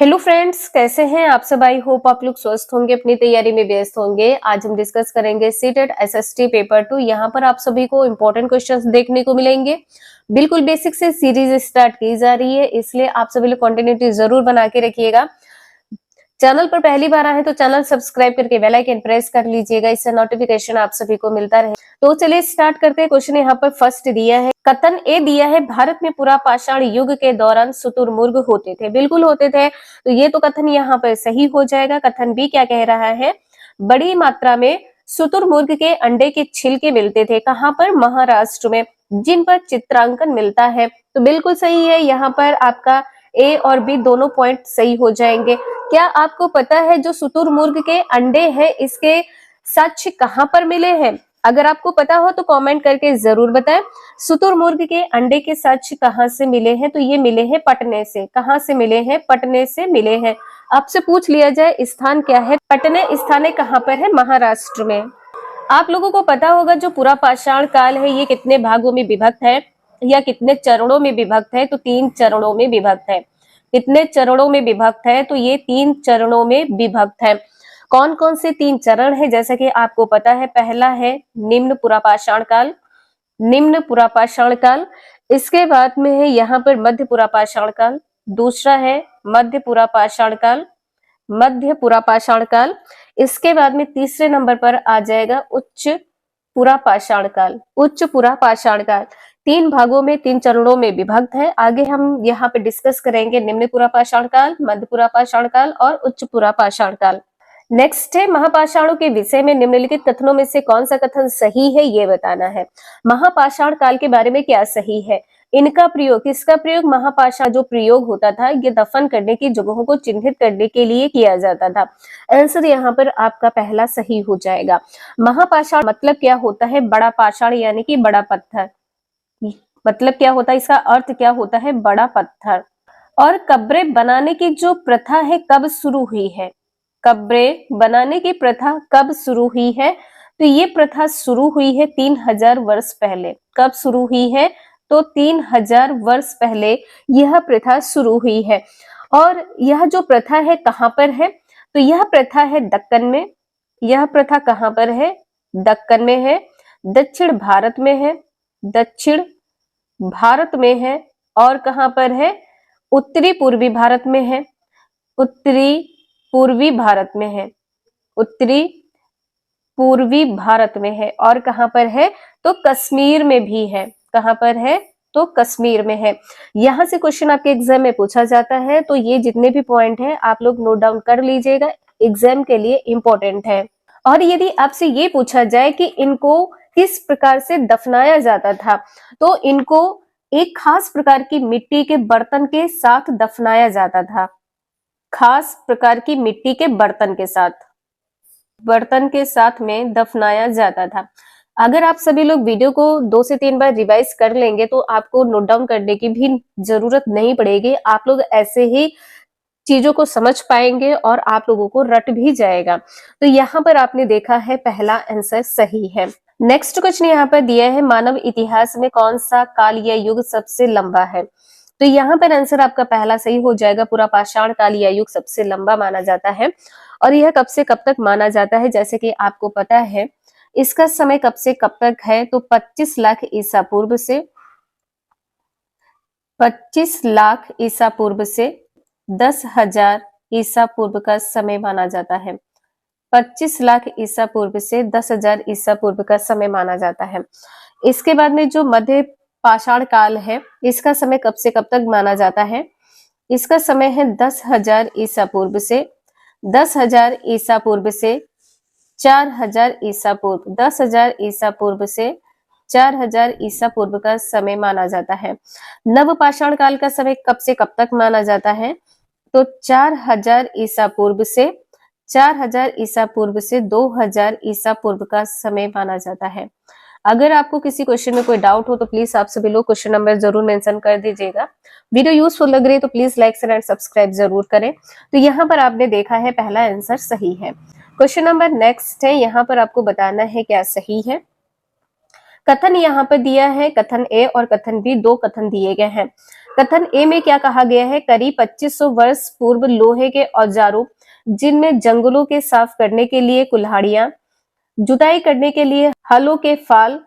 Hello friends, कैसे हैं आप सब। आई होप आप लोग स्वस्थ होंगे, अपनी तैयारी में व्यस्त होंगे। आज हम डिस्कस करेंगे सीटेट एसएसटी पेपर 2। यहाँ पर आप सभी को इंपॉर्टेंट क्वेश्चंस देखने को मिलेंगे। बिल्कुल बेसिक से सीरीज स्टार्ट की जा रही है, इसलिए आप सभी लोग कंटिन्यूटी जरूर बना के रखिएगा। चैनल पर पहली बार आए तो चैनल सब्सक्राइब करके बेल आइकन प्रेस कर लीजिएगा, इससे नोटिफिकेशन आप सभी को मिलता रहे। तो चलिए स्टार्ट करते हैं। क्वेश्चन यहाँ पर फर्स्ट दिया है, कथन ए दिया है, भारत में पूरा पाषाण युग के दौरान शुतुरमुर्ग होते थे। बिल्कुल होते थे, तो ये तो कथन यहाँ पर सही हो जाएगा। कथन बी क्या कह रहा है, बड़ी मात्रा में शुतुरमुर्ग के अंडे के छिलके मिलते थे। कहाँ पर? महाराष्ट्र में, जिन पर चित्रांकन मिलता है। तो बिल्कुल सही है, यहाँ पर आपका ए और बी दोनों पॉइंट सही हो जाएंगे। क्या आपको पता है जो शुतुरमुर्ग के अंडे हैं, इसके साक्ष्य कहाँ पर मिले हैं? अगर आपको पता हो तो कमेंट करके जरूर बताएं। शुतुरमुर्ग के अंडे के साक्ष्य कहाँ से मिले हैं? तो ये मिले हैं पटने से। कहाँ से मिले हैं? पटने से मिले हैं। आपसे पूछ लिया जाए स्थान क्या है, पटने स्थान कहाँ पर है? महाराष्ट्र में। आप लोगों को पता होगा जो पूरा पाषाण काल है ये कितने भागों में विभक्त है या कितने चरणों में विभक्त है? तो 3 चरणों में विभक्त है। कितने चरणों में विभक्त है? तो ये 3 चरणों में विभक्त है। कौन कौन से 3 चरण है? जैसे कि आपको पता है, पहला है निम्न पुरापाषाण काल, निम्न पुरापाषाण काल। इसके बाद में है यहाँ पर मध्य पुरापाषाण काल, दूसरा है मध्य पुरापाषाण काल, मध्य पुरापाषाण काल। इसके बाद में तीसरे नंबर पर आ जाएगा उच्च पुरापाषाण काल, उच्च पुरापाषाण काल। 3 भागों में 3 चरणों में विभक्त है। आगे हम यहाँ पे डिस्कस करेंगे निम्न पुरापाषाण काल, मध्य पुरापाषाण काल और उच्च पुरापाषाण काल। नेक्स्ट है, महापाषाणों के विषय में निम्नलिखित कथनों में से कौन सा कथन सही है, ये बताना है। महापाषाण काल के बारे में क्या सही है? इनका प्रयोग, किसका प्रयोग? महापाषाण जो प्रयोग होता था ये दफन करने की जगहों को चिन्हित करने के लिए किया जाता था। आंसर यहाँ पर आपका पहला सही हो जाएगा। महापाषाण मतलब क्या होता है? बड़ा पाषाण यानी कि बड़ा पत्थर। मतलब क्या होता है, इसका अर्थ क्या होता है? बड़ा पत्थर। और कब्रें बनाने की जो प्रथा है कब शुरू हुई है? कब्रें बनाने की प्रथा कब शुरू हुई है? तो ये प्रथा शुरू हुई है 3000 वर्ष पहले। कब शुरू हुई है? तो 3000 वर्ष पहले यह प्रथा शुरू हुई है। और यह जो प्रथा है कहाँ पर है? तो यह प्रथा है दक्कन में। यह प्रथा कहाँ पर है? दक्कन में है, दक्षिण भारत में है, दक्षिण भारत में है। और कहाँ पर है? उत्तरी पूर्वी भारत में है, उत्तरी पूर्वी भारत में है, उत्तरी पूर्वी भारत में है। और कहां पर है? तो कश्मीर में भी है। कहां पर है? तो कश्मीर में है। यहां से क्वेश्चन आपके एग्जाम में पूछा जाता है, तो ये जितने भी पॉइंट है आप लोग नोट डाउन कर लीजिएगा, एग्जाम के लिए इंपॉर्टेंट है। और यदि आपसे ये पूछा जाए कि इनको किस प्रकार से दफनाया जाता था, तो इनको एक खास प्रकार की मिट्टी के बर्तन के साथ दफनाया जाता था। खास प्रकार की मिट्टी के बर्तन के साथ, बर्तन के साथ में दफनाया जाता था। अगर आप सभी लोग वीडियो को 2 से 3 बार रिवाइज कर लेंगे तो आपको नोट डाउन करने की भी जरूरत नहीं पड़ेगी। आप लोग ऐसे ही चीजों को समझ पाएंगे और आप लोगों को रट भी जाएगा। तो यहाँ पर आपने देखा है पहला आंसर सही है। नेक्स्ट क्वेश्चन यहाँ पर दिया है, मानव इतिहास में कौन सा काल या युग सबसे लंबा है? तो यहाँ पर आंसर आपका पहला सही हो जाएगा। पूरा पाषाण काल या युग सबसे लंबा माना जाता है। और यह कब से कब तक माना जाता है? जैसे कि आपको पता है इसका समय कब से कब तक है, तो 25 लाख ईसा पूर्व से, 25 लाख ईसा पूर्व से 10,000 ईसा पूर्व का समय माना जाता है। 25 लाख ईसा पूर्व से 10,000 ईसा पूर्व का समय माना जाता है। इसके बाद में जो मध्य पाषाण काल है, इसका समय कब से कब तक माना जाता है? इसका समय है 10,000 ईसा पूर्व से, 10,000 ईसा पूर्व से 4,000 ईसा पूर्व, 10,000 ईसा पूर्व से 4,000 ईसा पूर्व का समय माना जाता है। नव पाषाण काल का समय कब से कब तक माना जाता है? तो 4,000 ईसा पूर्व से, 4,000 ईसा पूर्व से 2,000 ईसा पूर्व का समय माना जाता है। अगर आपको किसी क्वेश्चन में कोई डाउट हो तो प्लीज आप सभी लोग क्वेश्चन नंबर जरूर मेंशन कर दीजिएगा। वीडियो यूजफुल लग रही है तो please like share and subscribe जरूर करें। तो यहाँ पर आपने देखा है पहला आंसर सही है। क्वेश्चन नंबर नेक्स्ट है, यहाँ पर आपको बताना है क्या सही है। कथन यहाँ पर दिया है, कथन ए और कथन बी, 2 कथन दिए गए हैं। कथन ए में क्या कहा गया है, करीब 2500 वर्ष पूर्व लोहे के औजारों जिनमें जंगलों के साफ करने के लिए कुल्हाड़ियां, जुताई करने के लिए हलों के फाल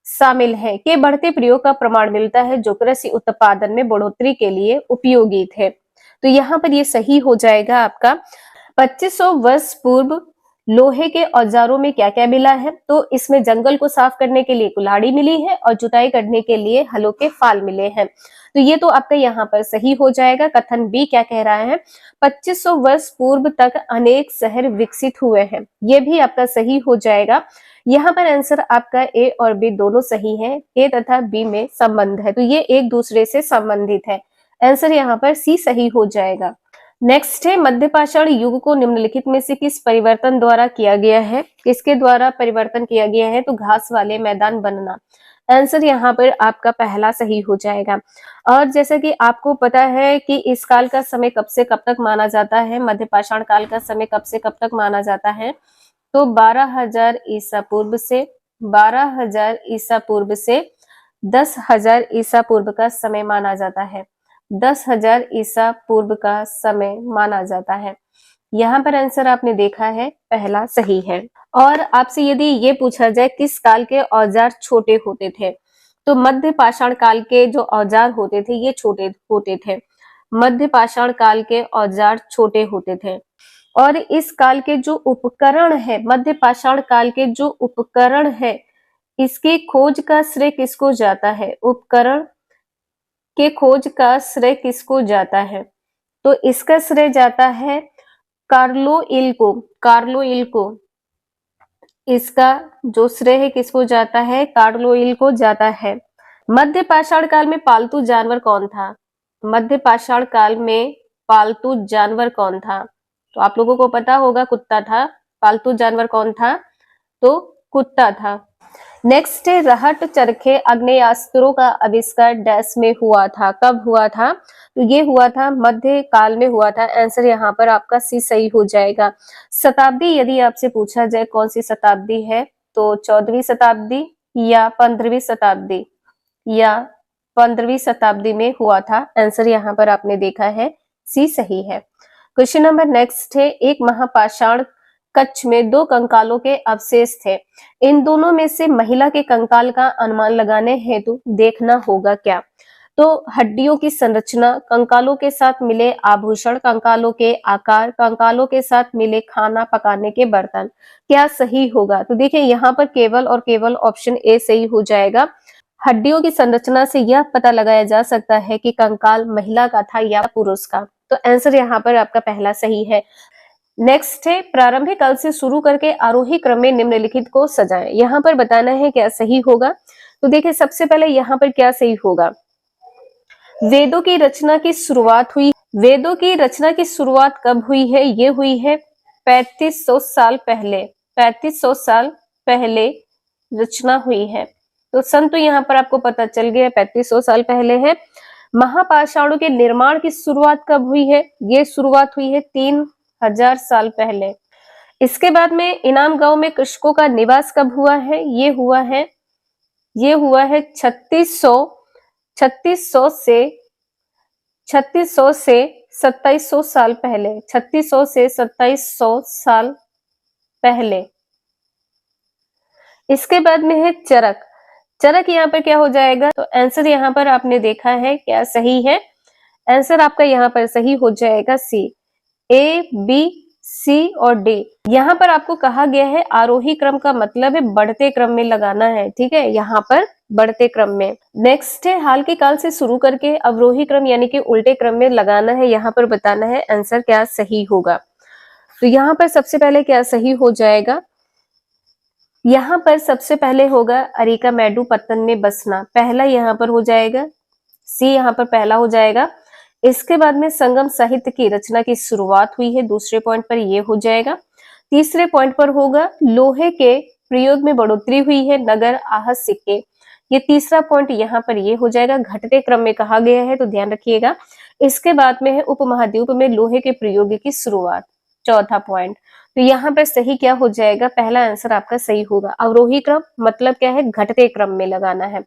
शामिल हैं के बढ़ते प्रयोग का प्रमाण मिलता है, जो कृषि उत्पादन में बढ़ोतरी के लिए उपयोगी थे। तो यहाँ पर ये सही हो जाएगा आपका। 2500 वर्ष पूर्व लोहे के औजारों में क्या क्या मिला है, तो इसमें जंगल को साफ करने के लिए कुल्हाड़ी मिली है और जुताई करने के लिए हलों के फाल मिले हैं। तो ये तो आपका यहाँ पर सही हो जाएगा। कथन बी क्या कह रहा है, 2500 वर्ष पूर्व तक अनेक शहर विकसित हुए हैं, ये भी आपका सही हो जाएगा। यहाँ पर आंसर आपका ए और बी दोनों सही है। ए तथा बी में संबंध है, तो ये एक दूसरे से संबंधित है। आंसर यहाँ पर सी सही हो जाएगा। नेक्स्ट है, मध्यपाषाण युग को निम्नलिखित में से किस परिवर्तन द्वारा किया गया है, किसके द्वारा परिवर्तन किया गया है, तो घास वाले मैदान बनना। आंसर यहाँ पर आपका पहला सही हो जाएगा। और जैसा कि आपको पता है कि इस काल का समय कब से कब तक माना जाता है, मध्यपाषाण काल का समय कब से कब तक माना जाता है, तो 12,000 ईसा पूर्व से 12,000 ईसा पूर्व से 10,000 ईसा पूर्व का समय माना जाता है। 10,000 ईसा पूर्व का समय माना जाता है। यहाँ पर आंसर आपने देखा है पहला सही है। और आपसे यदि ये पूछा जाए किस काल के औजार छोटे होते थे, तो मध्य पाषाण काल के जो औजार होते थे ये छोटे होते थे। मध्य पाषाण काल के औजार छोटे होते थे। और इस काल के जो उपकरण है, मध्य पाषाण काल के जो उपकरण है, इसकी खोज का श्रेय किसको जाता है, उपकरण के खोज का श्रेय किसको जाता है, तो इसका श्रेय जाता है कार्लोइल को। कार्लोइल को इसका जो श्रेय है किसको जाता है, कार्लोइल को जाता है। मध्य पाषाण काल में पालतू जानवर कौन था, मध्य पाषाण काल में पालतू जानवर कौन था, तो आप लोगों को पता होगा कुत्ता था। पालतू जानवर कौन था, तो कुत्ता था। नेक्स्ट है, रहट चरखे आग्नेयास्त्रों का आविष्कार डैश में हुआ था, कब हुआ था, तो ये हुआ था मध्य काल में हुआ था। आंसर यहाँ पर आपका सी सही हो जाएगा। शताब्दी यदि आपसे पूछा जाए कौन सी शताब्दी है, तो 14वीं शताब्दी या 15वीं शताब्दी या 15वीं शताब्दी में हुआ था। आंसर यहाँ पर आपने देखा है सी सही है। क्वेश्चन नंबर नेक्स्ट है, एक महापाषाण कच्छ में 2 कंकालों के अवशेष थे, इन दोनों में से महिला के कंकाल का अनुमान लगाने हेतु देखना होगा क्या, तो हड्डियों की संरचना, कंकालों के साथ मिले आभूषण, कंकालों के आकार, कंकालों के साथ मिले खाना पकाने के बर्तन, क्या सही होगा, तो देखिए यहाँ पर केवल और केवल ऑप्शन ए सही हो जाएगा। हड्डियों की संरचना से यह पता लगाया जा सकता है कि कंकाल महिला का था या पुरुष का, तो आंसर यहाँ पर आपका पहला सही है। नेक्स्ट है, प्रारंभिक काल से शुरू करके आरोही क्रम में निम्नलिखित को सजाएं। यहाँ पर बताना है क्या सही होगा, तो देखिए सबसे पहले यहाँ पर क्या सही होगा, वेदों की रचना की शुरुआत हुई। वेदों की रचना की शुरुआत कब हुई है, ये हुई है 3500 साल पहले। 3500 साल पहले रचना हुई है, तो सन तो यहाँ पर आपको पता चल गया 3500 साल पहले है। महापाषाणों के निर्माण की शुरुआत कब हुई है, ये शुरुआत हुई है 3000 साल पहले। इसके बाद में इनाम गांव में कृषकों का निवास कब हुआ है, ये हुआ है 3600 से 2700 साल पहले। 3600 से 2700 साल पहले। इसके बाद में है चरक। चरक यहाँ पर क्या हो जाएगा, तो आंसर यहाँ पर आपने देखा है क्या सही है, आंसर आपका यहाँ पर सही हो जाएगा सी। ए, बी, सी और डी। यहाँ पर आपको कहा गया है आरोही क्रम का मतलब है बढ़ते क्रम में लगाना है, ठीक है, यहाँ पर बढ़ते क्रम में। नेक्स्ट है, हाल के काल से शुरू करके अवरोही क्रम यानी कि उल्टे क्रम में लगाना है, यहाँ पर बताना है आंसर क्या सही होगा। तो यहाँ पर सबसे पहले क्या सही हो जाएगा, यहाँ पर सबसे पहले होगा अरिका मैडू पत्तन में बसना, पहला यहाँ पर हो जाएगा सी, यहाँ पर पहला हो जाएगा। इसके बाद में संगम साहित्य की रचना की शुरुआत हुई है, दूसरे पॉइंट पर ये हो जाएगा। तीसरे पॉइंट पर होगा लोहे के प्रयोग में बढ़ोतरी हुई है, नगर आहत सिक्के, ये तीसरा पॉइंट यहाँ पर ये हो जाएगा। घटते क्रम में कहा गया है, तो ध्यान रखिएगा। इसके बाद में है उपमहाद्वीप में लोहे के प्रयोग की शुरुआत, चौथा पॉइंट। तो यहाँ पर सही क्या हो जाएगा, पहला आंसर आपका सही होगा। अवरोही क्रम मतलब क्या है, घटते क्रम में लगाना है।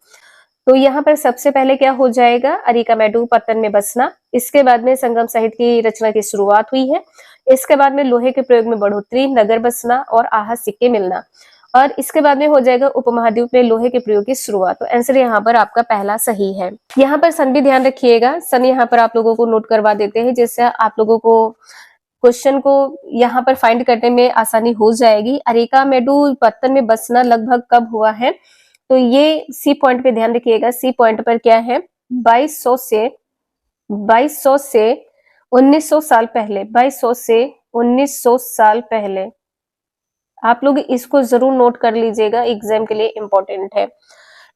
तो यहाँ पर सबसे पहले क्या हो जाएगा, अरिकामेडू पत्तन में बसना। इसके बाद में संगम साहित्य की रचना की शुरुआत हुई है। इसके बाद में लोहे के प्रयोग में बढ़ोतरी, नगर बसना और आहा सिक्के मिलना। और इसके बाद में हो जाएगा उपमहाद्वीप में लोहे के प्रयोग की शुरुआत। तो आंसर यहाँ पर आपका पहला सही है। यहाँ पर सन भी ध्यान रखिएगा, सन यहाँ पर आप लोगों को नोट करवा देते हैं, जिससे आप लोगों को क्वेश्चन को यहाँ पर फाइंड करने में आसानी हो जाएगी। अरिकामेडू पत्तन में बसना लगभग कब हुआ है, तो ये सी पॉइंट पे ध्यान रखिएगा। सी पॉइंट पर क्या है, 2200 से 1900 साल पहले, 2200 से 1900 साल पहले। आप लोग इसको जरूर नोट कर लीजिएगा, एग्जाम के लिए इंपॉर्टेंट है।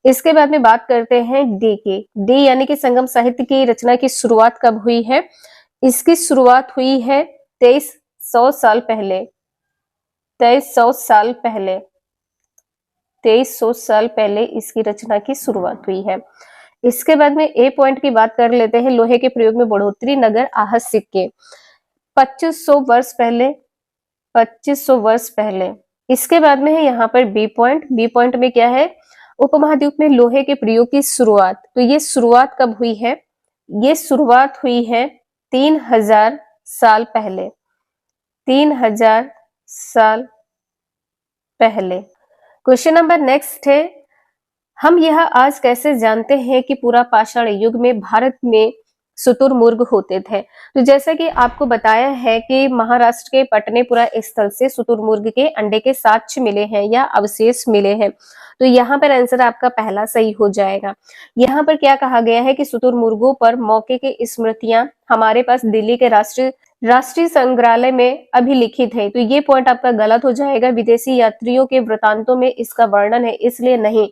इसके बाद में बात करते हैं डी की। डी यानी कि संगम साहित्य की रचना की शुरुआत कब हुई है। इसकी शुरुआत हुई है 2300 साल पहले, 2300 साल पहले, 2300 साल पहले इसकी रचना की शुरुआत हुई है। इसके बाद में ए पॉइंट की बात कर लेते हैं, लोहे के प्रयोग में बढ़ोतरी, नगर, आहत सिक्के। 2500 वर्ष पहले, 2500 वर्ष पहले। इसके बाद में है यहाँ पर बी पॉइंट। बी पॉइंट में क्या है, उपमहाद्वीप में लोहे के प्रयोग की शुरुआत। तो ये शुरुआत कब हुई है, ये शुरुआत हुई है 3000 साल पहले, 3000 साल पहले। क्वेश्चन नंबर नेक्स्ट है, हम यह आज कैसे जानते हैं कि पूरा पाषाण युग में भारत में शुतुरमुर्ग होते थे। तो जैसा कि आपको बताया है कि महाराष्ट्र के पटनेपुरा स्थल से शुतुरमुर्ग के अंडे के साक्ष्य मिले हैं या अवशेष मिले हैं। तो यहाँ पर आंसर आपका पहला सही हो जाएगा। यहाँ पर क्या कहा गया है कि शुतुरमुर्गों पर मौके की स्मृतियां हमारे पास दिल्ली के राष्ट्रीय संग्रहालय में अभिलिखित है। तो ये पॉइंट आपका गलत हो जाएगा। विदेशी यात्रियों के वृतांतों में इसका वर्णन है, इसलिए नहीं,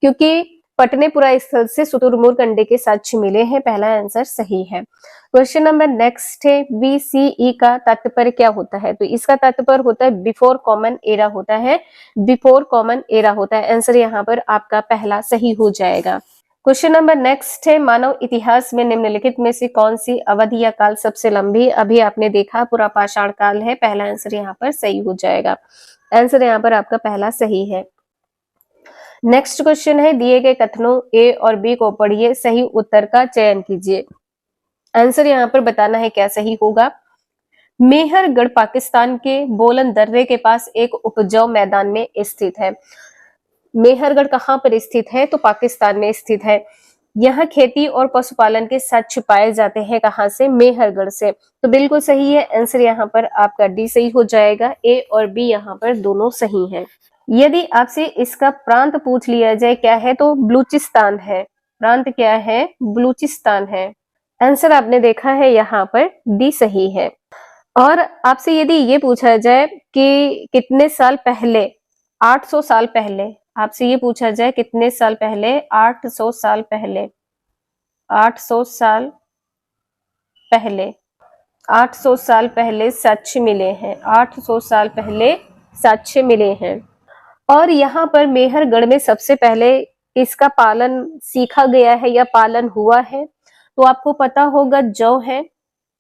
क्योंकि पटनेपुरा स्थल से शुतुरमुर्ग अंडे के साक्ष्य मिले हैं। पहला आंसर सही है। क्वेश्चन नंबर नेक्स्ट है, बीसीई का तात्पर्य क्या होता है। तो इसका तात्पर्य होता है बिफोर कॉमन एरा होता है, बिफोर कॉमन एरा होता है। आंसर यहाँ पर आपका पहला सही हो जाएगा। क्वेश्चन नंबर नेक्स्ट है, मानव इतिहास में निम्नलिखित में से कौन सी अवधि या काल सबसे लंबी। अभी आपने देखा पूरा पाषाण काल है। पहला आंसर यहाँ पर सही हो जाएगा। आंसर यहाँ पर आपका पहला सही है। नेक्स्ट क्वेश्चन है, दिए गए कथनों ए और बी को पढ़िए, सही उत्तर का चयन कीजिए। आंसर यहाँ पर बताना है क्या सही होगा। मेहरगढ़ पाकिस्तान के बोलन दर्रे के पास एक उपजाऊ मैदान में स्थित है। मेहरगढ़ कहाँ पर स्थित है, तो पाकिस्तान में स्थित है। यहाँ खेती और पशुपालन के साक्ष्य पाए जाते हैं, कहाँ से, मेहरगढ़ से। तो बिल्कुल सही है। आंसर यहाँ पर आपका डी सही हो जाएगा। ए और बी यहाँ पर दोनों सही है। यदि आपसे इसका प्रांत पूछ लिया जाए क्या है, तो बलूचिस्तान है। प्रांत क्या है, बलूचिस्तान है। आंसर आपने देखा है यहाँ पर डी सही है। और आपसे यदि ये पूछा जाए कि कितने साल पहले, 800 साल पहले, आपसे ये पूछा जाए कितने साल पहले, 800 साल पहले, 800 साल पहले, 800 साल पहले साक्ष्य मिले हैं, 800 साल पहले साक्ष्य मिले हैं। और यहाँ पर मेहरगढ़ में सबसे पहले इसका पालन सीखा गया है या पालन हुआ है, तो आपको पता होगा जौ है,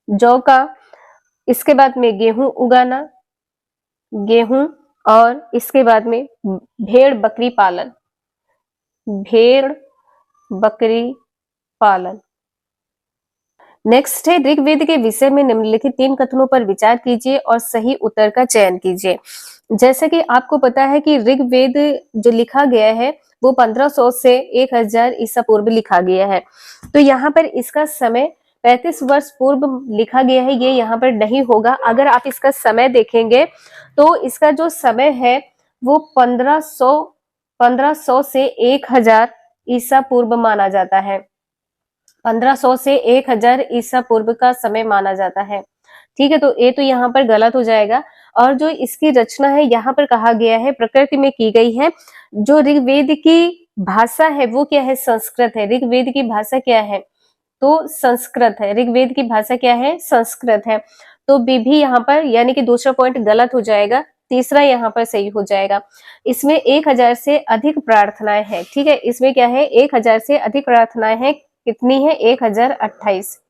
जौ का। इसके बाद में गेहूं उगाना, गेहूं, और इसके बाद में भेड़ बकरी पालन, भेड़ बकरी पालन। नेक्स्ट है, ऋग्वेद के विषय में निम्नलिखित 3 कथनों पर विचार कीजिए और सही उत्तर का चयन कीजिए। जैसे कि आपको पता है कि ऋग्वेद जो लिखा गया है वो 1500 से 1000 ईसा पूर्व लिखा गया है। तो यहाँ पर इसका समय 35 वर्ष पूर्व लिखा गया है, ये यहाँ पर नहीं होगा। अगर आप इसका समय देखेंगे तो इसका जो समय है वो 1500 से 1000 ईसा पूर्व माना जाता है। 1500 से 1000 ईसा पूर्व का समय माना जाता है। ठीक है, तो ये तो यहाँ पर गलत हो जाएगा। और जो इसकी रचना है यहाँ पर कहा गया है प्रकृति में की गई है। जो ऋग्वेद की भाषा है वो क्या है, संस्कृत है। ऋग्वेद की भाषा क्या है, तो संस्कृत है। ऋग्वेद की भाषा क्या है, संस्कृत है। तो बी भी यहाँ पर यानी कि दूसरा पॉइंट गलत हो जाएगा, तीसरा यहाँ पर सही हो जाएगा। इसमें 1000 से अधिक प्रार्थनाएं हैं। ठीक है, इसमें क्या है, 1000 से अधिक प्रार्थनाएं हैं। कितनी है, 1028।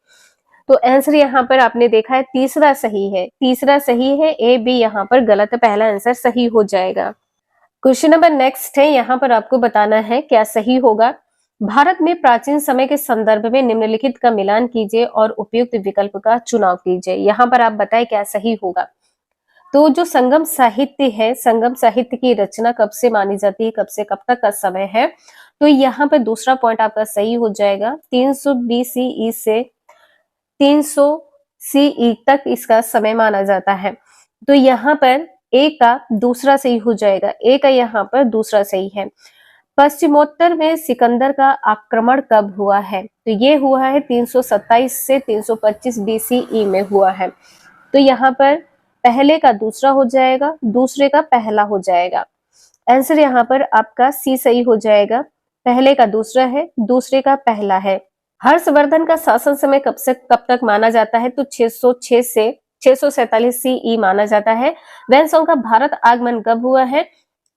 तो आंसर यहाँ पर आपने देखा है तीसरा सही है, तीसरा सही है। ए बी यहाँ पर गलत है, पहला आंसर सही हो जाएगा। क्वेश्चन नंबर नेक्स्ट है, यहाँ पर आपको बताना है क्या सही होगा। भारत में प्राचीन समय के संदर्भ में निम्नलिखित का मिलान कीजिए और उपयुक्त विकल्प का चुनाव कीजिए। यहाँ पर आप बताएं क्या सही होगा। तो जो संगम साहित्य है, संगम साहित्य की रचना कब से मानी जाती है, कब से कब तक का समय है, तो यहाँ पर दूसरा पॉइंट आपका सही हो जाएगा। 300 BCE से 300 CE तक इसका समय माना जाता है। तो यहाँ पर ए का दूसरा सही हो जाएगा, ए का यहाँ पर दूसरा सही है। पश्चिमोत्तर में सिकंदर का आक्रमण कब हुआ है, तो ये हुआ है 327 से 325 BCE में हुआ है। तो यहाँ पर पहले का दूसरा हो जाएगा, दूसरे का पहला हो जाएगा। आंसर यहाँ पर आपका सी सही हो जाएगा। पहले का दूसरा है, दूसरे का पहला है। हर्षवर्धन का शासन समय कब से कब तक माना जाता है, तो 606 से 647 CE माना जाता है। वैनसोंग का भारत आगमन कब हुआ है,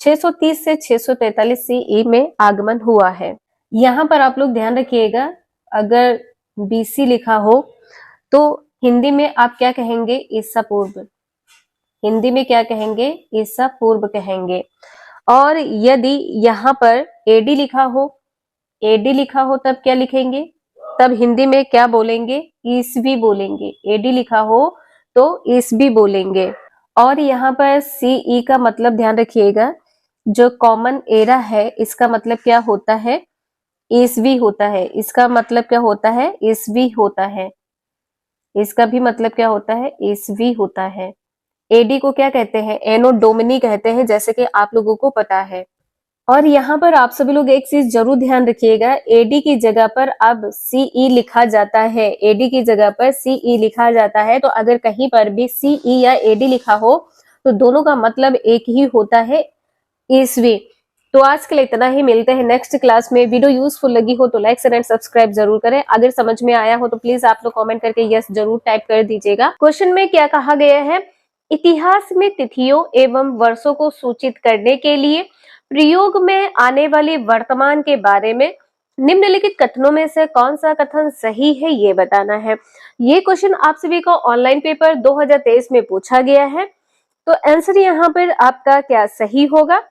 630 से 643 CE में आगमन हुआ है। यहाँ पर आप लोग ध्यान रखिएगा, अगर BC लिखा हो तो हिंदी में आप क्या कहेंगे, ईसा पूर्व। हिंदी में क्या कहेंगे, ईसा पूर्व कहेंगे। और यदि यहाँ पर AD लिखा हो, AD लिखा हो तब क्या लिखेंगे, तब हिंदी में क्या बोलेंगे, ईसवी बोलेंगे। AD लिखा हो तो ईसवी बोलेंगे। और यहाँ पर CE का मतलब ध्यान रखिएगा, जो कॉमन एरा है इसका मतलब क्या होता है, ईसवी होता है। इसका मतलब क्या होता है, ईसवी होता है। इसका भी मतलब क्या होता है, ईसवी होता है। एडी को क्या कहते हैं, एनो डोमिनी कहते हैं, जैसे कि आप लोगों को पता है। और यहाँ पर आप सभी लोग एक चीज जरूर ध्यान रखिएगा, एडी की जगह पर अब सीई लिखा जाता है। एडी की जगह पर सीई लिखा जाता है, तो अगर कहीं पर भी सीई या एडी लिखा हो तो दोनों का मतलब एक ही होता है, ईसवी। तो आज के लिए इतना ही, मिलते हैं नेक्स्ट क्लास में। वीडियो यूजफुल लगी हो तो लाइक एंड सब्सक्राइब जरूर करें। अगर समझ में आया हो तो प्लीज आप लोग कमेंट करके यस जरूर टाइप कर दीजिएगा। क्वेश्चन में क्या कहा गया है, इतिहास में तिथियों एवं वर्षों को सूचित करने के लिए प्रयोग में आने वाली वर्तमान के बारे में निम्नलिखित कथनों में से कौन सा कथन सही है, ये बताना है। ये क्वेश्चन आप सभी को ऑनलाइन पेपर 2023 में पूछा गया है। तो आंसर यहाँ पर आपका क्या सही होगा।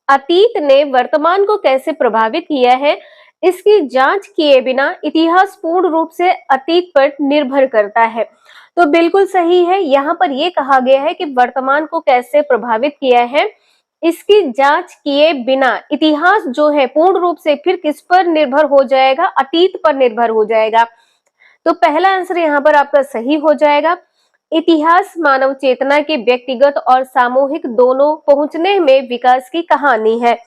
अतीत ने वर्तमान को कैसे प्रभावित किया है, इसकी जांच किए बिना इतिहास पूर्ण रूप से अतीत पर निर्भर करता है। तो बिल्कुल सही है, यहाँ पर यह कहा गया है कि वर्तमान को कैसे प्रभावित किया है, इसकी जांच किए बिना इतिहास जो है पूर्ण रूप से फिर किस पर निर्भर हो जाएगा, अतीत पर निर्भर हो जाएगा। तो पहला आंसर यहाँ पर आपका सही हो जाएगा। इतिहास मानव चेतना के व्यक्तिगत और सामूहिक दोनों पहुंचने में विकास की कहानी है।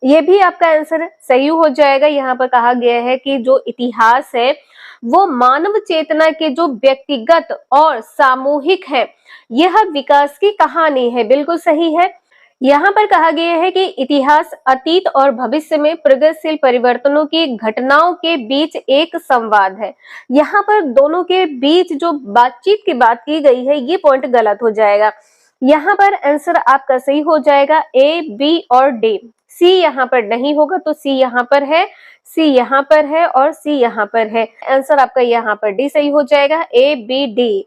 यह भी आपका आंसर सही हो जाएगा। यहाँ पर कहा गया है कि जो इतिहास है वो मानव चेतना के जो व्यक्तिगत और सामूहिक है, यह विकास की कहानी है। बिल्कुल सही है। यहाँ पर कहा गया है कि इतिहास अतीत और भविष्य में प्रगतिशील परिवर्तनों की घटनाओं के बीच एक संवाद है। यहाँ पर दोनों के बीच जो बातचीत की बात की गई है, ये पॉइंट गलत हो जाएगा। यहाँ पर आंसर आपका सही हो जाएगा ए, बी और डी। सी यहाँ पर नहीं होगा, तो सी यहाँ पर है, सी यहाँ पर है और सी यहाँ पर है। आंसर आपका यहाँ पर डी सही हो जाएगा, A B D.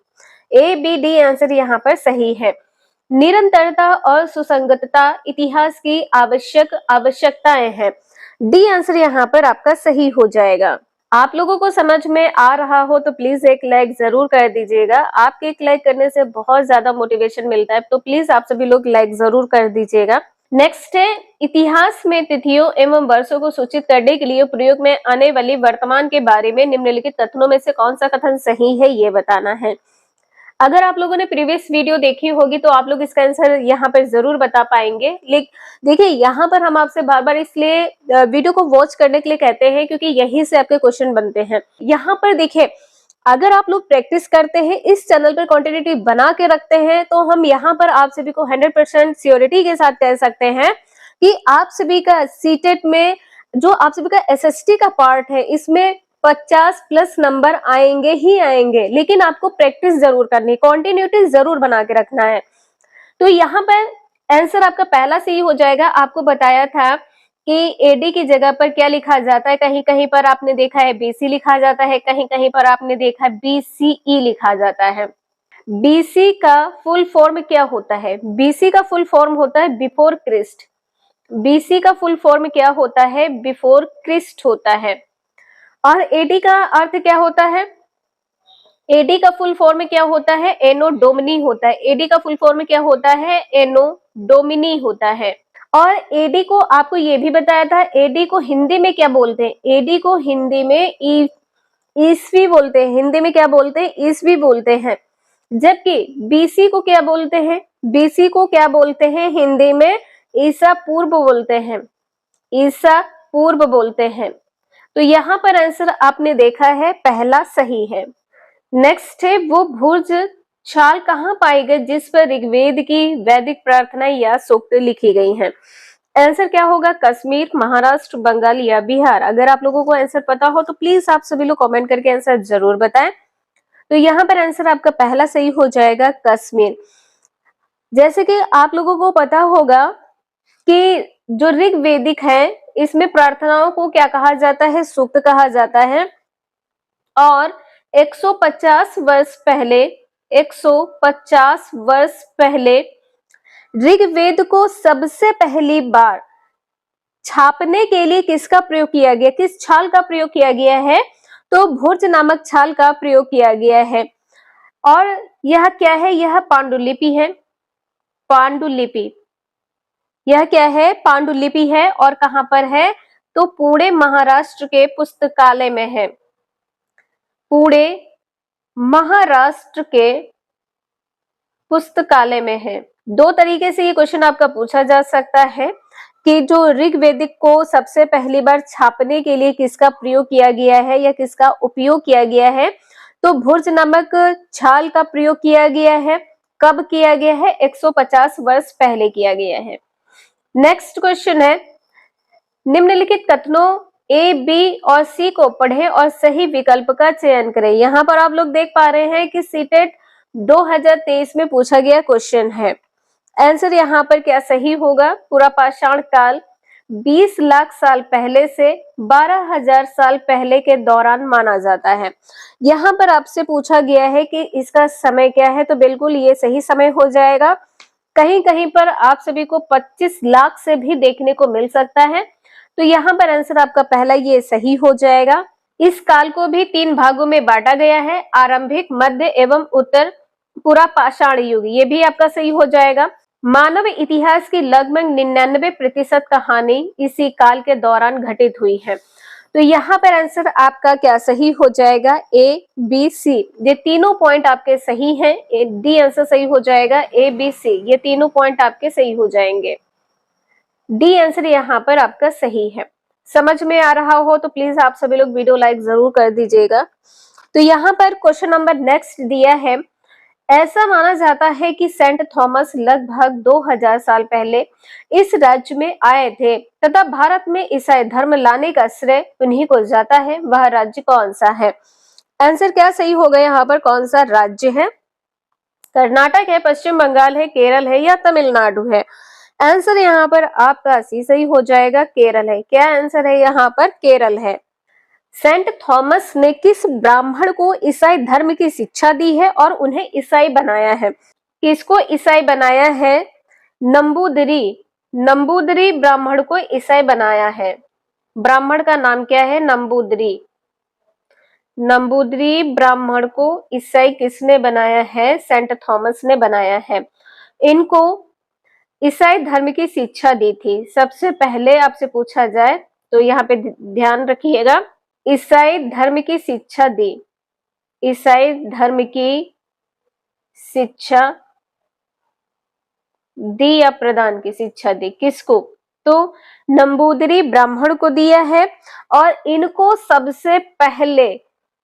A B D answer यहाँ पर सही है। निरंतरता और सुसंगतता इतिहास की आवश्यकताएं हैं। डी आंसर यहाँ पर आपका सही हो जाएगा। आप लोगों को समझ में आ रहा हो तो प्लीज एक लाइक जरूर कर दीजिएगा। आपके एक लाइक करने से बहुत ज्यादा मोटिवेशन मिलता है, तो प्लीज आप सभी लोग लाइक जरूर कर दीजिएगा। नेक्स्ट है, इतिहास में तिथियों एवं वर्षों को सूचित करने के लिए प्रयोग में आने वाली वर्तमान के बारे में निम्नलिखित कथनों में से कौन सा कथन सही है, ये बताना है। अगर आप लोगों ने प्रीवियस वीडियो देखी होगी तो आप लोग इसका आंसर यहाँ पर जरूर बता पाएंगे। लेकिन देखिए, यहाँ पर हम आपसे बार बार इसलिए वीडियो को वॉच करने के लिए कहते हैं क्योंकि यहीं से आपके क्वेश्चन बनते हैं। यहाँ पर देखिए, अगर आप लोग प्रैक्टिस करते हैं, इस चैनल पर कंटिन्यूटी बना के रखते हैं, तो हम यहाँ पर आप सभी को 100% श्योरिटी के साथ कह सकते हैं कि आप सभी का सीटेट में जो आप सभी का SST का पार्ट है, इसमें 50+ नंबर आएंगे ही आएंगे। लेकिन आपको प्रैक्टिस जरूर करनी, कंटिन्यूटी जरूर बना के रखना है। तो यहाँ पर आंसर आपका पहला सही हो जाएगा। आपको बताया था कि एडी की जगह पर क्या लिखा जाता है, कहीं कहीं पर आपने देखा है BC लिखा जाता है, कहीं कहीं पर आपने देखा है BCE लिखा जाता है। BC का फुल फॉर्म क्या होता है, BC का फुल फॉर्म होता है बिफोर क्रिस्ट। बीसी का फुल फॉर्म क्या होता है? बिफोर क्रिस्ट होता है। और एडी का अर्थ क्या होता है? एडी का फुल फॉर्म क्या होता है? एनो डोमिनी होता है। एडी का फुल फॉर्म क्या होता है? एनो डोमिनी होता है। और एडी को आपको ये भी बताया था, एडी को हिंदी में क्या बोलते हैं? एडी को हिंदी में ईसवी बोलते हैं। हिंदी में क्या बोलते हैं? ईसवी बोलते हैं। जबकि बीसी को क्या बोलते हैं? बीसी को क्या बोलते हैं? हिंदी में ईसा पूर्व बोलते हैं। ईसा पूर्व बोलते हैं। तो यहाँ पर आंसर आपने देखा है पहला सही है। नेक्स्ट है, वो भुर्ज छाल कहाँ पाई गई जिस पर ऋग्वेद की वैदिक प्रार्थना या सूक्त लिखी गई हैं? आंसर क्या होगा? कश्मीर, महाराष्ट्र, बंगाल या बिहार। अगर आप लोगों को आंसर पता हो तो प्लीज आप सभी लोग कमेंट करके आंसर जरूर बताएं। तो यहाँ पर आंसर आपका पहला सही हो जाएगा, कश्मीर। जैसे कि आप लोगों को पता होगा कि जो ऋग्वेदिक है इसमें प्रार्थनाओं को क्या कहा जाता है? सूक्त कहा जाता है। और 150 वर्ष पहले 150 वर्ष पहले ऋग्वेद को सबसे पहली बार छापने के लिए किसका प्रयोग किया गया? किस छाल का प्रयोग किया गया है? तो भुर्ज नामक छाल का प्रयोग किया गया है। और यह क्या है? यह पांडुलिपि है। पांडुलिपि, यह क्या है? पांडुलिपि है। और कहां पर है? तो पुणे महाराष्ट्र के पुस्तकालय में है। पुणे महाराष्ट्र के पुस्तकालय में है। दो तरीके से ये क्वेश्चन आपका पूछा जा सकता है कि जो ऋग्वेदिक को सबसे पहली बार छापने के लिए किसका प्रयोग किया गया है या किसका उपयोग किया गया है? तो भुर्ज नामक छाल का प्रयोग किया गया है। कब किया गया है? 150 वर्ष पहले किया गया है। नेक्स्ट क्वेश्चन है, निम्नलिखित कथनों ए, बी और सी को पढ़ें और सही विकल्प का चयन करें। यहाँ पर आप लोग देख पा रहे हैं कि सीटेट 2023 में पूछा गया क्वेश्चन है। आंसर यहाँ पर क्या सही होगा? पूरा पाषाण काल 20 लाख साल पहले से 12,000 साल पहले के दौरान माना जाता है। यहाँ पर आपसे पूछा गया है कि इसका समय क्या है, तो बिल्कुल ये सही समय हो जाएगा। कहीं कहीं पर आप सभी को 25 लाख से भी देखने को मिल सकता है। तो यहाँ पर आंसर आपका पहला ये सही हो जाएगा। इस काल को भी 3 भागों में बांटा गया है, आरंभिक, मध्य एवं उत्तर पूरा पाषाण युग। ये भी आपका सही हो जाएगा। मानव इतिहास की लगभग 99% कहानी इसी काल के दौरान घटित हुई है। तो यहाँ पर आंसर आपका क्या सही हो जाएगा? ए, बी, सी। ये तीनों पॉइंट आपके सही हैं। डी आंसर सही हो जाएगा। ए, बी, सी ये तीनों पॉइंट आपके सही हो जाएंगे। डी आंसर यहाँ पर आपका सही है। समझ में आ रहा हो तो प्लीज आप सभी लोग वीडियो लाइक जरूर कर दीजिएगा। तो यहाँ पर क्वेश्चन नंबर नेक्स्ट दिया है, ऐसा माना जाता है कि सेंट थॉमस लगभग 2000 साल पहले इस राज्य में आए थे तथा भारत में ईसाई धर्म लाने का श्रेय उन्हीं को जाता है। वह राज्य कौन सा है? आंसर क्या सही होगा? यहाँ पर कौन सा राज्य है? कर्नाटक है, पश्चिम बंगाल है, केरल है या तमिलनाडु है? आंसर यहाँ पर आपका सी सही हो जाएगा, केरल है। क्या आंसर है यहाँ पर? केरल है। सेंट थॉमस ने किस ब्राह्मण को ईसाई धर्म की शिक्षा दी है और उन्हें ईसाई बनाया है? किसको ईसाई बनाया है? नंबूदरी। नंबूदरी ब्राह्मण को ईसाई बनाया है। ब्राह्मण का नाम क्या है? नंबूदरी। नंबूदरी ब्राह्मण को ईसाई किसने बनाया है? सेंट थॉमस ने बनाया है। इनको ईसाई धर्म की शिक्षा दी थी। सबसे पहले आपसे पूछा जाए तो यहाँ पे ध्यान रखिएगा, ईसाई धर्म की शिक्षा दी। ईसाई धर्म की शिक्षा दी या प्रदान की शिक्षा दी, किसको? तो नंबूदरी ब्राह्मण को दिया है। और इनको सबसे पहले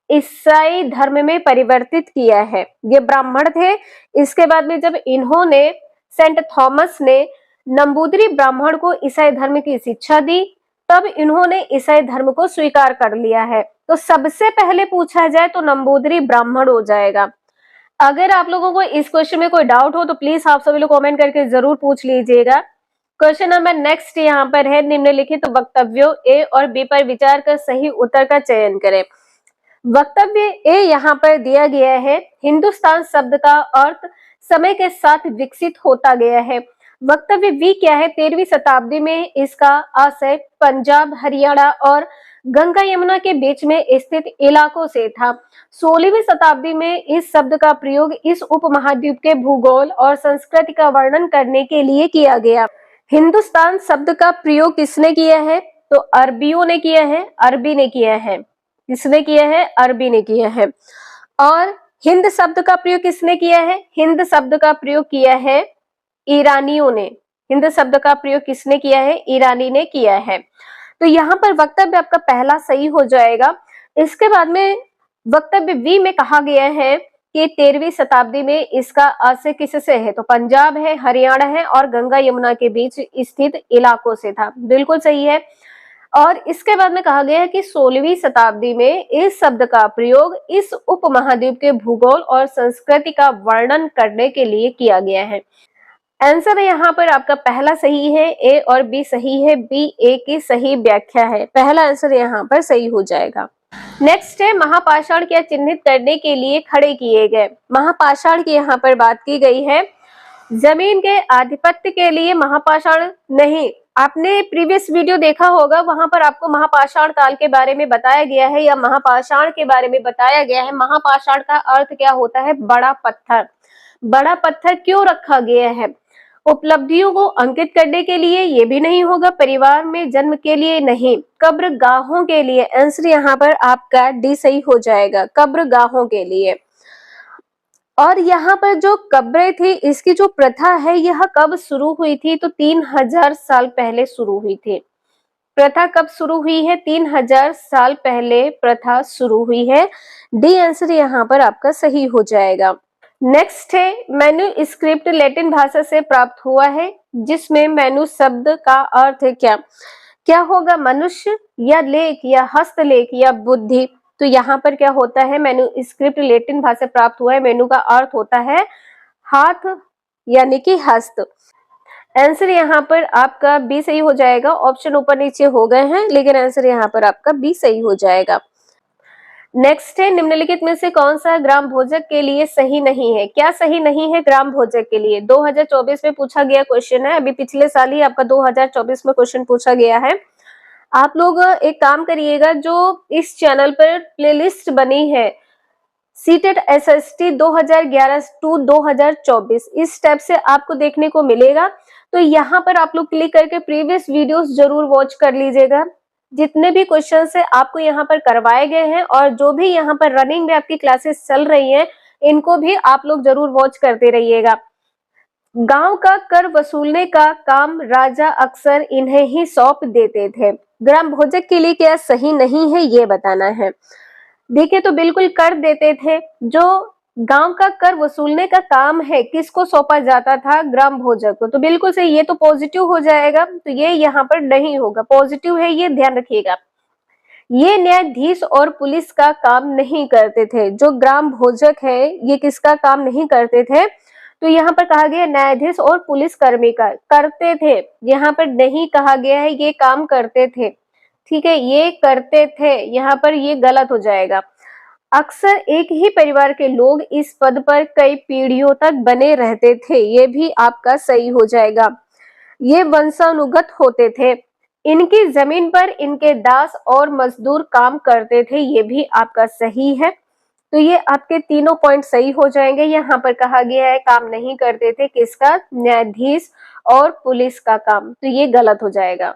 ईसाई धर्म में परिवर्तित किया है। ये ब्राह्मण थे। इसके बाद में जब इन्होंने, सेंट थॉमस ने नंबूदरी ब्राह्मण को ईसाई धर्म की शिक्षा दी, तब इन्होंने ईसाई धर्म को स्वीकार कर लिया है। तो सबसे पहले पूछा जाए तो नंबूदरी ब्राह्मण हो जाएगा। अगर आप लोगों को इस क्वेश्चन में कोई डाउट हो तो प्लीज आप सभी लोग कमेंट करके जरूर पूछ लीजिएगा। क्वेश्चन नंबर नेक्स्ट यहाँ पर है, निम्नलिखित वक्तव्यों ए और बी पर विचार कर सही उत्तर का चयन करें। वक्तव्य ए यहाँ पर दिया गया है, हिंदुस्तान शब्द का अर्थ समय के साथ विकसित होता गया है। वक्तव्य वी क्या है? 13वीं शताब्दी में इसका आशय पंजाब, हरियाणा और गंगा यमुना के बीच में स्थित इलाकों से था। 16वीं शताब्दी में इस शब्द का प्रयोग इस उपमहाद्वीप के भूगोल और संस्कृति का वर्णन करने के लिए किया गया। हिंदुस्तान शब्द का प्रयोग किसने किया है? तो अरबियों ने किया है, अरबी ने किया है। किसने किया है? अरबी ने किया है। और हिंद शब्द का प्रयोग किसने किया है? हिंद शब्द का प्रयोग किया है ईरानियों ने। हिंद शब्द का प्रयोग किसने किया है? ईरानी ने किया है। तो यहाँ पर वक्तव्य आपका पहला सही हो जाएगा। इसके बाद में वक्तव्य बी में कहा गया है कि 13वीं शताब्दी में इसका आशय किससे है? तो पंजाब है, हरियाणा है और गंगा यमुना के बीच स्थित इलाकों से था। बिल्कुल सही है। और इसके बाद में कहा गया है कि 16वीं शताब्दी में इस शब्द का प्रयोग इस उपमहाद्वीप के भूगोल और संस्कृति का वर्णन करने के लिए किया गया है। आंसर यहाँ पर आपका पहला सही है, ए और बी सही है, बी ए की सही व्याख्या है। पहला आंसर यहाँ पर सही हो जाएगा। नेक्स्ट है महापाषाण क्या चिन्हित करने के लिए खड़े किए गए? महापाषाण की यहाँ पर बात की गई है। जमीन के आधिपत्य के लिए महापाषाण नहीं। आपने प्रीवियस वीडियो देखा होगा, वहां पर आपको महापाषाण काल के बारे में बताया गया है या महापाषाण के बारे में बताया गया है। महापाषाण का अर्थ क्या होता है? बड़ा पत्थर। बड़ा पत्थर क्यों रखा गया है? उपलब्धियों को अंकित करने के लिए? ये भी नहीं होगा। परिवार में जन्म के लिए नहीं, कब्रगाहों के लिए। आंसर यहाँ पर आपका डी सही हो जाएगा, कब्रगाहों के लिए। और यहाँ पर जो कब्रें थी, इसकी जो प्रथा है यह कब शुरू हुई थी? तो 3000 साल पहले शुरू हुई थी। प्रथा कब शुरू हुई है? 3000 साल पहले प्रथा शुरू हुई है। डी आंसर यहाँ पर आपका सही हो जाएगा। नेक्स्ट है मैन्युस्क्रिप्ट लैटिन भाषा से प्राप्त हुआ है, जिसमें मैन्यु शब्द का अर्थ है क्या? क्या होगा? मनुष्य या लेख या हस्तलेख या बुद्धि। तो यहाँ पर क्या होता है? मैन्युस्क्रिप्ट लैटिन भाषा से प्राप्त हुआ है। मेनू का अर्थ होता है हाथ यानी कि हस्त। आंसर यहाँ पर आपका बी सही हो जाएगा। ऑप्शन ऊपर नीचे हो गए हैं, लेकिन आंसर यहाँ पर आपका बी सही हो जाएगा। नेक्स्ट है निम्नलिखित में से कौन सा ग्राम भोजक के लिए सही नहीं है? क्या सही नहीं है ग्राम भोजक के लिए? 2024 में पूछा गया क्वेश्चन है। अभी पिछले साल ही आपका 2024 में क्वेश्चन पूछा गया है। आप लोग एक काम करिएगा, जो इस चैनल पर प्लेलिस्ट बनी है सीटेट एसएसटी 2011 टू 2024, इस टाइप से आपको देखने को मिलेगा। तो यहाँ पर आप लोग क्लिक करके प्रीवियस वीडियोस जरूर वॉच कर लीजिएगा। जितने भी क्वेश्चन से आपको यहाँ पर करवाए गए हैं और जो भी यहाँ पर रनिंग में आपकी क्लासेस चल रही हैं, इनको भी आप लोग जरूर वॉच करते रहिएगा। गांव का कर वसूलने का काम राजा अक्सर इन्हें ही सौंप देते थे। ग्राम भोजक के लिए क्या सही नहीं है, ये बताना है। देखिए, तो बिल्कुल कर देते थे। जो गांव का कर वसूलने का काम है, किसको सौंपा जाता था? ग्राम भोजक को। तो बिल्कुल सही, ये तो पॉजिटिव हो जाएगा। तो ये यहाँ पर नहीं होगा, पॉजिटिव है, ये ध्यान रखिएगा। ये न्यायाधीश और पुलिस का काम नहीं करते थे। जो ग्राम भोजक है, ये किसका काम नहीं करते थे? तो यहाँ पर कहा गया न्यायाधीश और पुलिस कर्मी का। करते थे, यहाँ पर नहीं कहा गया है ये काम करते थे। ठीक है, ये करते थे, यहाँ पर ये गलत हो जाएगा। अक्सर एक ही परिवार के लोग इस पद पर कई पीढ़ियों तक बने रहते थे, ये भी आपका सही हो जाएगा। ये वंशानुगत होते थे। इनकी जमीन पर इनके दास और मजदूर काम करते थे, ये भी आपका सही है। तो ये आपके तीनों पॉइंट सही हो जाएंगे। यहाँ पर कहा गया है काम नहीं करते थे, किसका? न्यायाधीश और पुलिस का काम, तो ये गलत हो जाएगा।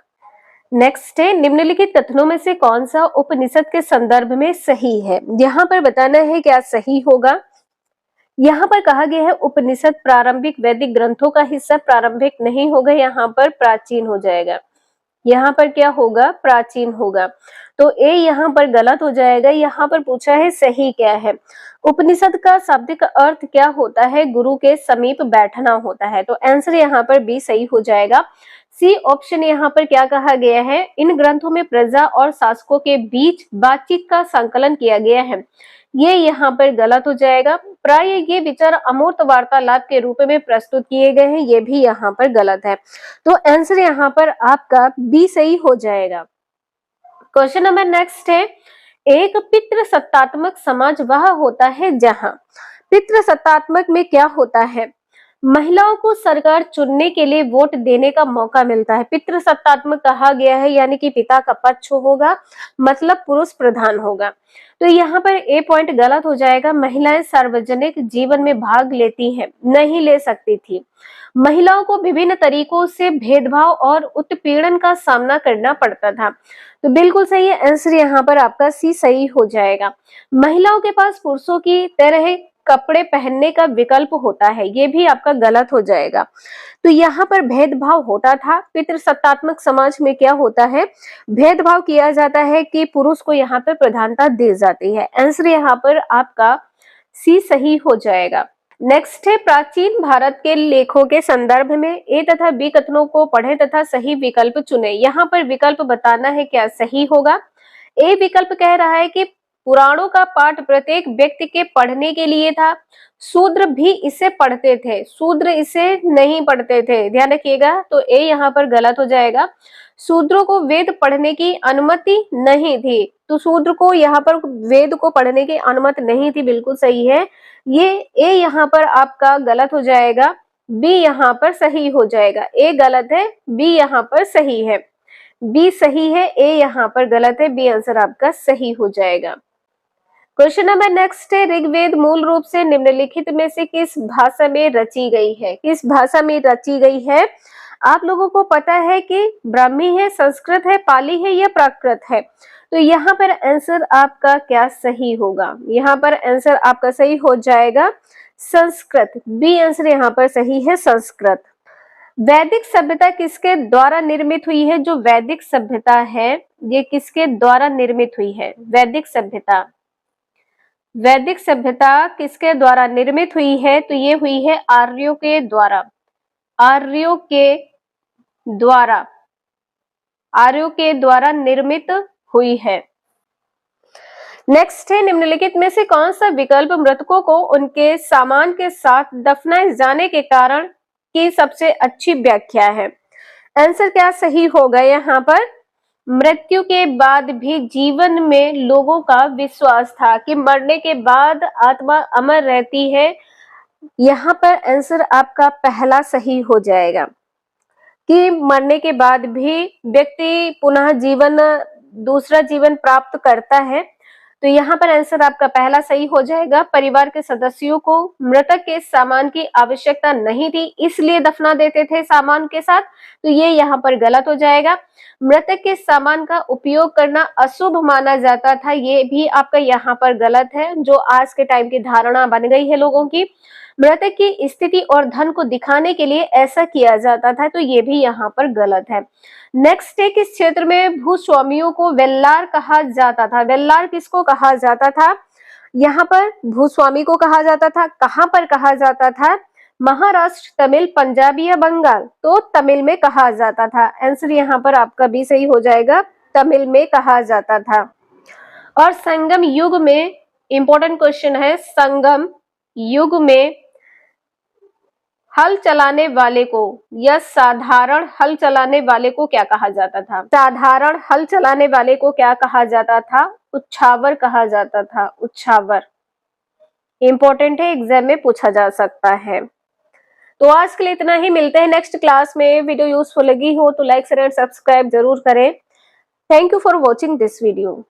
नेक्स्ट है निम्नलिखित कथनों में से कौन सा उपनिषद के संदर्भ में सही है? यहाँ पर बताना है क्या सही होगा। यहाँ पर कहा गया है उपनिषद प्रारंभिक वैदिक ग्रंथों का हिस्सा, प्रारंभिक नहीं होगा, यहाँ पर प्राचीन हो जाएगा। यहाँ पर क्या होगा? प्राचीन होगा। तो ए यहाँ पर गलत हो जाएगा। यहाँ पर पूछा है सही क्या है। उपनिषद का शाब्दिक अर्थ क्या होता है? गुरु के समीप बैठना होता है। तो आंसर यहाँ पर बी सही हो जाएगा। सी ऑप्शन यहाँ पर क्या कहा गया है? इन ग्रंथों में प्रजा और शासकों के बीच बातचीत का संकलन किया गया है, ये यहाँ पर गलत हो जाएगा। प्राय ये विचार अमूर्त वार्तालाप के रूप में प्रस्तुत किए गए हैं, ये भी यहाँ पर गलत है। तो आंसर यहाँ पर आपका बी सही हो जाएगा। क्वेश्चन नंबर नेक्स्ट है, एक पितृसत्तात्मक समाज वह होता है जहाँ पितृसत्तात्मक में क्या होता है? महिलाओं को सरकार चुनने के लिए वोट देने का मौका मिलता है। पितृसत्तात्मक कहा गया है, यानी कि पिता का पक्ष होगा, मतलब पुरुष प्रधान होगा। तो यहाँ पर ए पॉइंट गलत हो जाएगा। महिलाएं सार्वजनिक जीवन में भाग लेती हैं, नहीं ले सकती थी। महिलाओं को विभिन्न तरीकों से भेदभाव और उत्पीड़न का सामना करना पड़ता था। तो बिल्कुल सही है, आंसर यहाँ पर आपका सी सही हो जाएगा। महिलाओं के पास पुरुषों की तरह कपड़े पहनने का विकल्प होता है, ये भी आपका गलत हो जाएगा। तो यहाँ पर भेदभाव होता था। पितृसत्तात्मक समाज में क्या होता है, भेदभाव किया जाता है कि पुरुष को यहाँ पर प्रधानता दी जाती है। आंसर यहाँ पर आपका सी सही हो जाएगा। नेक्स्ट है, प्राचीन भारत के लेखों के संदर्भ में ए तथा बी कथनों को पढ़ें तथा सही विकल्प चुने। यहाँ पर विकल्प बताना है क्या सही होगा। ए विकल्प कह रहा है कि पुराणों का पाठ प्रत्येक व्यक्ति के पढ़ने के लिए था। शूद्र भी इसे पढ़ते थे, शूद्र इसे नहीं पढ़ते थे, ध्यान रखिएगा। तो ए यहाँ पर गलत हो जाएगा। शूद्रों को वेद पढ़ने की अनुमति नहीं थी, तो शूद्र को यहाँ पर वेद को पढ़ने की अनुमति नहीं थी, बिल्कुल सही है। ये ए यहाँ पर आपका गलत हो जाएगा, बी यहाँ पर सही हो जाएगा। ए गलत है, बी यहाँ पर सही है। बी सही है, ए यहाँ पर गलत है, बी आंसर आपका सही हो जाएगा। क्वेश्चन नंबर नेक्स्ट है, ऋग्वेद मूल रूप से निम्नलिखित में से किस भाषा में रची गई है। किस भाषा में रची गई है। आप लोगों को पता है कि ब्राह्मी है, संस्कृत है, पाली है या प्राकृत है। तो यहाँ पर आंसर आपका क्या सही होगा। यहाँ पर आंसर आपका सही हो जाएगा संस्कृत। बी आंसर यहाँ पर सही है, संस्कृत। वैदिक सभ्यता किसके द्वारा निर्मित हुई है। जो वैदिक सभ्यता है ये किसके द्वारा निर्मित हुई है। वैदिक सभ्यता, वैदिक सभ्यता किसके द्वारा निर्मित हुई है। तो ये हुई है आर्यों के द्वारा। आर्यों के द्वारा, आर्यों के द्वारा निर्मित हुई है। नेक्स्ट है, निम्नलिखित में से कौन सा विकल्प मृतकों को उनके सामान के साथ दफनाए जाने के कारण की सबसे अच्छी व्याख्या है। आंसर क्या सही होगा। यहाँ पर मृत्यु के बाद भी जीवन में लोगों का विश्वास था कि मरने के बाद आत्मा अमर रहती है। यहाँ पर आंसर आपका पहला सही हो जाएगा कि मरने के बाद भी व्यक्ति पुनः जीवन, दूसरा जीवन प्राप्त करता है। तो यहाँ पर आंसर आपका पहला सही हो जाएगा। परिवार के सदस्यों को मृतक के सामान की आवश्यकता नहीं थी, इसलिए दफना देते थे सामान के साथ। तो ये यहाँ पर गलत हो जाएगा। मृतक के सामान का उपयोग करना अशुभ माना जाता था, ये भी आपका यहाँ पर गलत है, जो आज के टाइम की धारणा बन गई है लोगों की। मृतक की स्थिति और धन को दिखाने के लिए ऐसा किया जाता था, तो ये भी यहाँ पर गलत है। नेक्स्ट है, किस क्षेत्र में भूस्वामियों को वेल्लार कहा जाता था। वेल्लार किसको कहा जाता था। यहाँ पर भूस्वामी को कहा जाता था। कहाँ पर कहा जाता था। महाराष्ट्र, तमिल, पंजाबी या बंगाल। तो तमिल में कहा जाता था। आंसर यहाँ पर आपका भी सही हो जाएगा, तमिल में कहा जाता था। और संगम युग में, इंपॉर्टेंट क्वेश्चन है, संगम युग में हल चलाने वाले को या साधारण हल चलाने वाले को क्या कहा जाता था। साधारण हल चलाने वाले को क्या कहा जाता था। उच्छावर कहा जाता था, उच्छावर। इंपॉर्टेंट है, एग्जाम में पूछा जा सकता है। तो आज के लिए इतना ही, मिलते हैं नेक्स्ट क्लास में। वीडियो यूजफुल लगी हो तो लाइक शेयर एंड सब्सक्राइब जरूर करें। Thank you for watching this video.